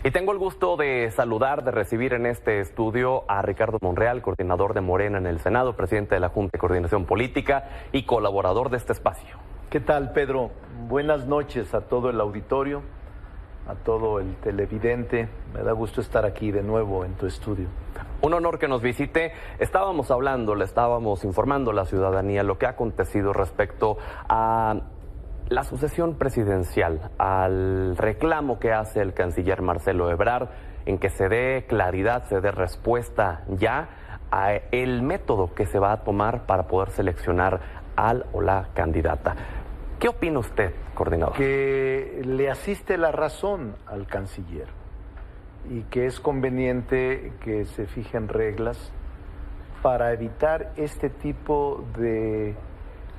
Y tengo el gusto de saludar, de recibir en este estudio a Ricardo Monreal, coordinador de Morena en el Senado, presidente de la Junta de Coordinación Política y colaborador de este espacio. ¿Qué tal, Pedro? Buenas noches a todo el auditorio, a todo el televidente. Me da gusto estar aquí de nuevo en tu estudio. Un honor que nos visite. Estábamos hablando, le estábamos informando a la ciudadanía lo que ha acontecido respecto a la sucesión presidencial, al reclamo que hace el canciller Marcelo Ebrard en que se dé claridad, se dé respuesta ya a el método que se va a tomar para poder seleccionar al o la candidata. ¿Qué opina usted, coordinador? Que le asiste la razón al canciller y que es conveniente que se fijen reglas para evitar este tipo de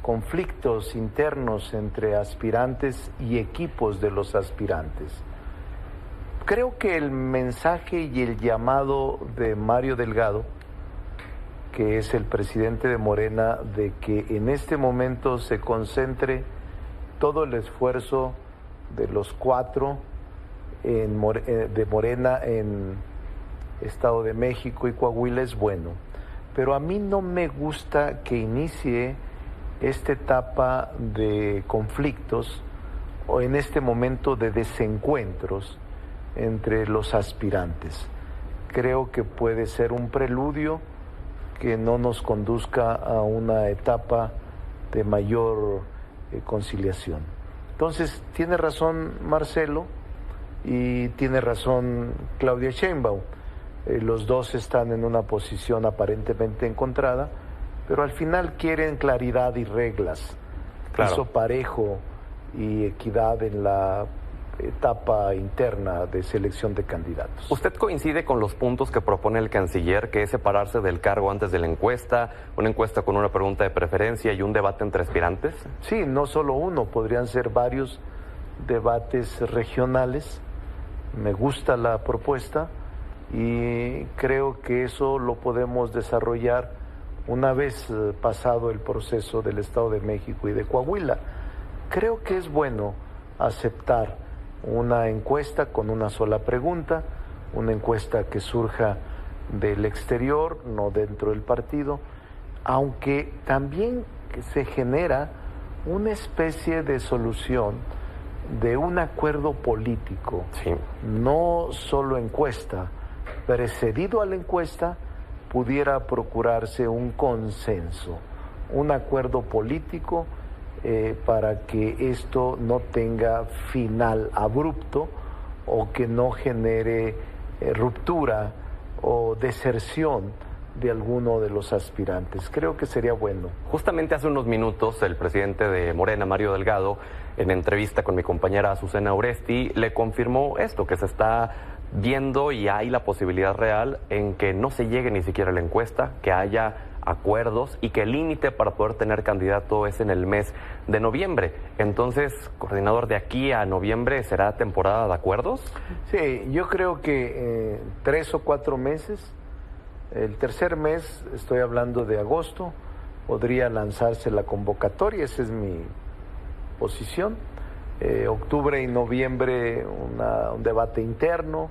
conflictos internos entre aspirantes y equipos de los aspirantes. Creo que el mensaje y el llamado de Mario Delgado, que es el presidente de Morena, de que en este momento se concentre todo el esfuerzo de los cuatro de Morena en Estado de México y Coahuila es bueno. Pero a mí no me gusta que inicie esta etapa de conflictos o en este momento de desencuentros entre los aspirantes. Creo que puede ser un preludio que no nos conduzca a una etapa de mayor conciliación. Entonces, tiene razón Marcelo y tiene razón Claudia Sheinbaum. Los dos están en una posición aparentemente encontrada, pero al final quieren claridad y reglas, claro, piso parejo y equidad en la etapa interna de selección de candidatos. ¿Usted coincide con los puntos que propone el canciller, que es separarse del cargo antes de la encuesta, una encuesta con una pregunta de preferencia y un debate entre aspirantes? Sí, no solo uno, podrían ser varios debates regionales. Me gusta la propuesta y creo que eso lo podemos desarrollar una vez pasado el proceso del Estado de México y de Coahuila. Creo que es bueno aceptar una encuesta con una sola pregunta, una encuesta que surja del exterior, no dentro del partido, aunque también se genera una especie de solución de un acuerdo político, sí, no solo encuesta, precedido a la encuesta pudiera procurarse un consenso, un acuerdo político para que esto no tenga final abrupto o que no genere ruptura o deserción de alguno de los aspirantes. Creo que sería bueno. Justamente hace unos minutos el presidente de Morena, Mario Delgado, en entrevista con mi compañera Azucena Uresti, le confirmó esto, que se está viendo y hay la posibilidad real en que no se llegue ni siquiera a la encuesta, que haya acuerdos y que el límite para poder tener candidato es en el mes de noviembre. Entonces, coordinador, de aquí a noviembre, ¿será temporada de acuerdos? Sí, yo creo que 3 o 4 meses, el tercer mes, estoy hablando de agosto, podría lanzarse la convocatoria, esa es mi posición. Octubre y noviembre un debate interno,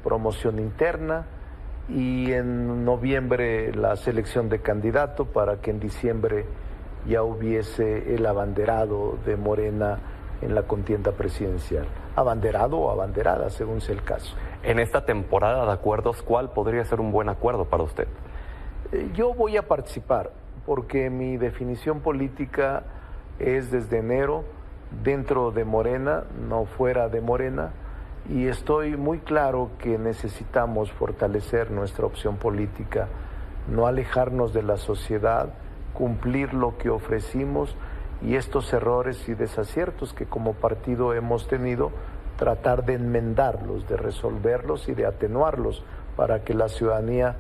promoción interna, y en noviembre la selección de candidato para que en diciembre ya hubiese el abanderado de Morena en la contienda presidencial. Abanderado o abanderada, según sea el caso. En esta temporada de acuerdos, ¿cuál podría ser un buen acuerdo para usted? Yo voy a participar porque mi definición política es desde enero dentro de Morena, no fuera de Morena, y estoy muy claro que necesitamos fortalecer nuestra opción política, no alejarnos de la sociedad, cumplir lo que ofrecimos y estos errores y desaciertos que como partido hemos tenido, tratar de enmendarlos, de resolverlos y de atenuarlos para que la ciudadanía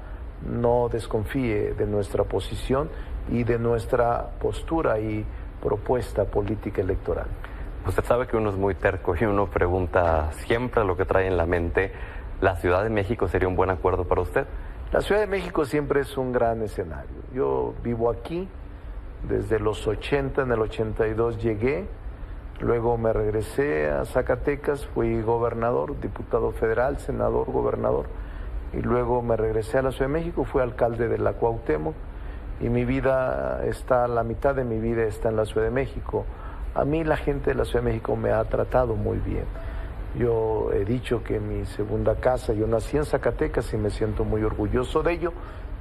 no desconfíe de nuestra posición y de nuestra postura y propuesta política electoral. Usted sabe que uno es muy terco y uno pregunta siempre lo que trae en la mente. ¿La Ciudad de México sería un buen acuerdo para usted? La Ciudad de México siempre es un gran escenario. Yo vivo aquí, desde los 80, en el 82 llegué, Luego me regresé a Zacatecas, fui gobernador, diputado federal, senador, gobernador. Y luego me regresé a la Ciudad de México, fui alcalde de la Cuauhtémoc. Y mi vida está, la mitad de mi vida está en la Ciudad de México. A mí la gente de la Ciudad de México me ha tratado muy bien. Yo he dicho que mi segunda casa, yo nací en Zacatecas y me siento muy orgulloso de ello,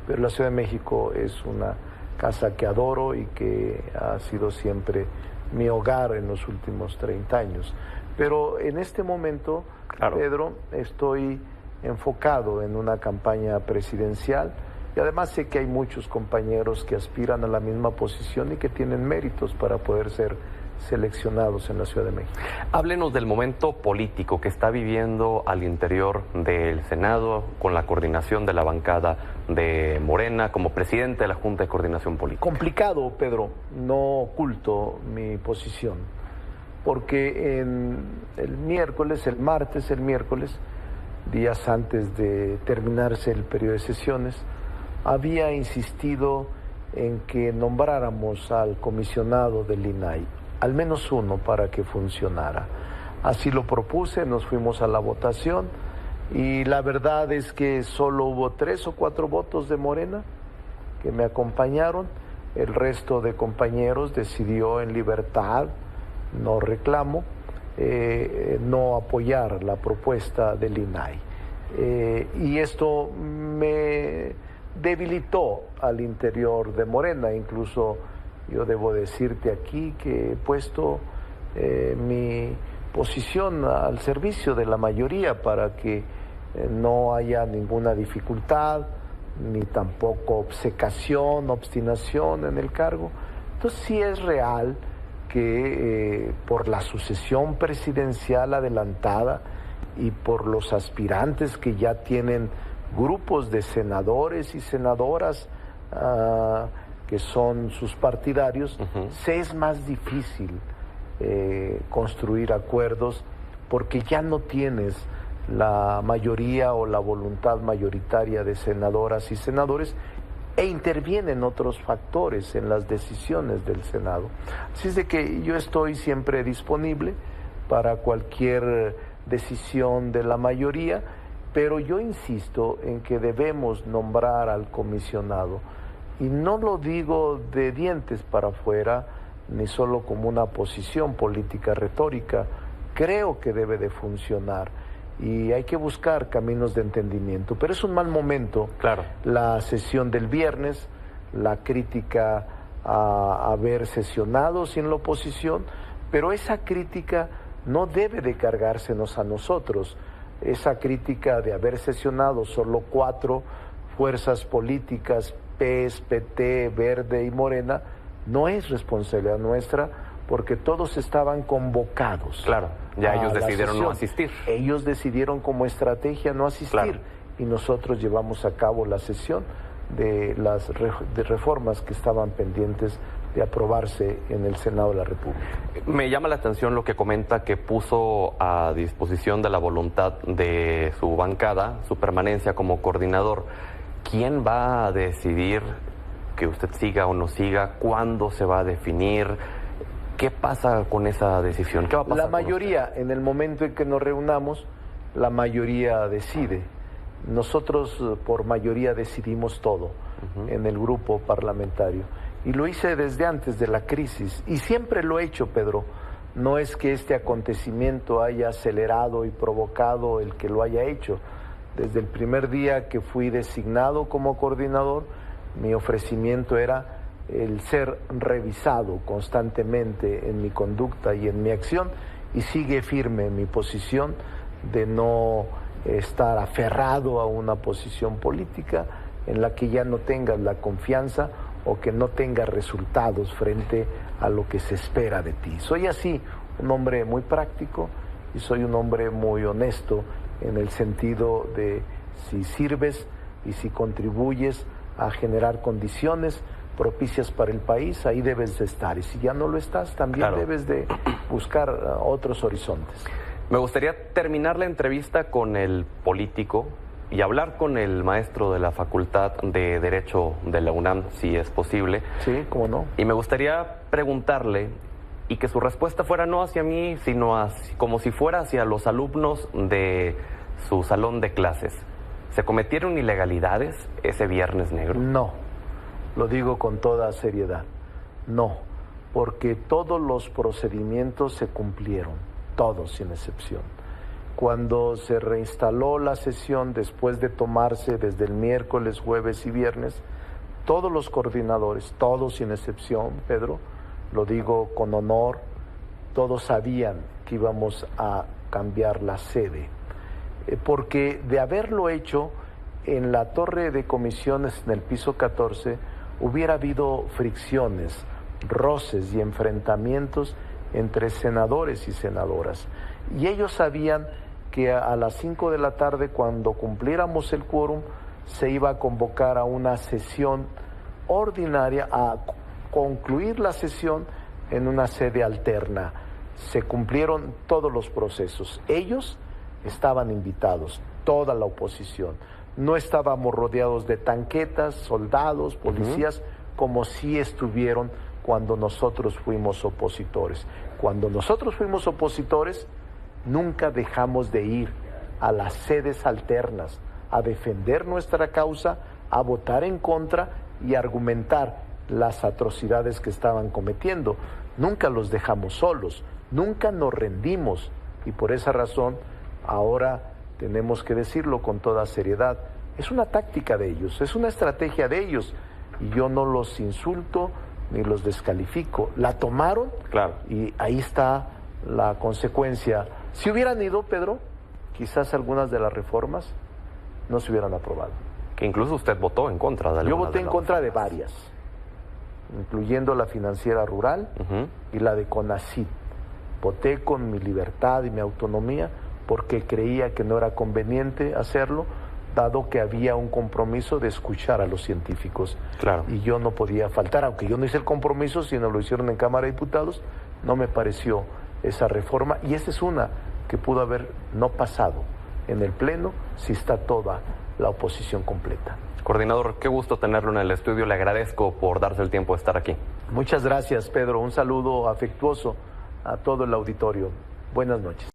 pero la Ciudad de México es una casa que adoro y que ha sido siempre mi hogar en los últimos 30 años. Pero en este momento, claro, Pedro, estoy enfocado en una campaña presidencial y además sé que hay muchos compañeros que aspiran a la misma posición y que tienen méritos para poder ser seleccionados en la Ciudad de México. Háblenos del momento político que está viviendo al interior del Senado con la coordinación de la bancada de Morena como presidente de la Junta de Coordinación Política. Complicado, Pedro, no oculto mi posición, porque el miércoles, días antes de terminarse el periodo de sesiones, había insistido en que nombráramos al comisionado del INAI, al menos uno, para que funcionara. Así lo propuse, nos fuimos a la votación y la verdad es que solo hubo 3 o 4 votos de Morena que me acompañaron. El resto de compañeros decidió en libertad, no reclamo, no apoyar la propuesta del INAI. Y esto me debilitó al interior de Morena. Incluso yo debo decirte aquí que he puesto mi posición al servicio de la mayoría para que no haya ninguna dificultad, ni tampoco obcecación, obstinación en el cargo. Entonces sí es real que por la sucesión presidencial adelantada y por los aspirantes que ya tienen grupos de senadores y senadoras que son sus partidarios, se es más difícil construir acuerdos porque ya no tienes la mayoría o la voluntad mayoritaria de senadoras y senadores e intervienen otros factores en las decisiones del Senado. Así es de que yo estoy siempre disponible para cualquier decisión de la mayoría, pero yo insisto en que debemos nombrar al comisionado. Y no lo digo de dientes para afuera, ni solo como una posición política retórica. Creo que debe de funcionar y hay que buscar caminos de entendimiento. Pero es un mal momento, claro, la sesión del viernes, la crítica a haber sesionado sin la oposición, pero esa crítica no debe de cargársenos a nosotros. Esa crítica de haber sesionado solo 4 fuerzas políticas, PES, PT, Verde y Morena, no es responsabilidad nuestra porque todos estaban convocados. Claro, ya ellos decidieron no asistir. Ellos decidieron como estrategia no asistir, claro, y nosotros llevamos a cabo la sesión de las reformas que estaban pendientes de aprobarse en el Senado de la República. Me llama la atención lo que comenta, que puso a disposición de la voluntad de su bancada su permanencia como coordinador. ¿Quién va a decidir que usted siga o no siga? ¿Cuándo se va a definir? ¿Qué pasa con esa decisión? ¿Qué va a pasar? La mayoría, en el momento en que nos reunamos, la mayoría decide. Nosotros por mayoría decidimos todo en el grupo parlamentario. Y lo hice desde antes de la crisis. Y siempre lo he hecho, Pedro. No es que este acontecimiento haya acelerado y provocado el que lo haya hecho. Desde el primer día que fui designado como coordinador, mi ofrecimiento era el ser revisado constantemente en mi conducta y en mi acción, y sigue firme mi posición de no estar aferrado a una posición política en la que ya no tengas la confianza o que no tengas resultados frente a lo que se espera de ti. Soy así, un hombre muy práctico y soy un hombre muy honesto en el sentido de si sirves y si contribuyes a generar condiciones propicias para el país, ahí debes de estar. Y si ya no lo estás, también claro, debes de buscar otros horizontes. Me gustaría terminar la entrevista con el político y hablar con el maestro de la Facultad de Derecho de la UNAM, si es posible. Sí, cómo no. Y me gustaría preguntarle, y que su respuesta fuera no hacia mí, sino como si fuera hacia los alumnos de su salón de clases. ¿Se cometieron ilegalidades ese Viernes Negro? No, lo digo con toda seriedad, no, porque todos los procedimientos se cumplieron, todos sin excepción. Cuando se reinstaló la sesión después de tomarse desde el miércoles, jueves y viernes, todos los coordinadores, todos sin excepción, Pedro, lo digo con honor, todos sabían que íbamos a cambiar la sede, porque de haberlo hecho en la torre de comisiones en el piso 14, hubiera habido fricciones, roces y enfrentamientos entre senadores y senadoras. Y ellos sabían que a las 5 de la tarde, cuando cumpliéramos el quórum, se iba a convocar a una sesión ordinaria, a concluir la sesión en una sede alterna. Se cumplieron todos los procesos. Ellos estaban invitados, toda la oposición. No estábamos rodeados de tanquetas, soldados, policías, como sí estuvieron cuando nosotros fuimos opositores. Cuando nosotros fuimos opositores, nunca dejamos de ir a las sedes alternas, a defender nuestra causa, a votar en contra y argumentar las atrocidades que estaban cometiendo. Nunca los dejamos solos, nunca nos rendimos, y por esa razón ahora tenemos que decirlo con toda seriedad. Es una táctica de ellos, es una estrategia de ellos, y yo no los insulto ni los descalifico. La tomaron, claro, y ahí está la consecuencia. Si hubieran ido, Pedro, quizás algunas de las reformas no se hubieran aprobado. Que incluso usted votó en contra de algunas. Yo voté en contra de varias, incluyendo la financiera rural y la de CONACYT. Voté con mi libertad y mi autonomía porque creía que no era conveniente hacerlo, dado que había un compromiso de escuchar a los científicos. Claro. Y yo no podía faltar, aunque yo no hice el compromiso, sino lo hicieron en Cámara de Diputados, no me pareció esa reforma, y esa es una que pudo haber no pasado en el Pleno si está toda la oposición completa. Coordinador, qué gusto tenerlo en el estudio, le agradezco por darse el tiempo de estar aquí. Muchas gracias, Pedro, un saludo afectuoso a todo el auditorio. Buenas noches.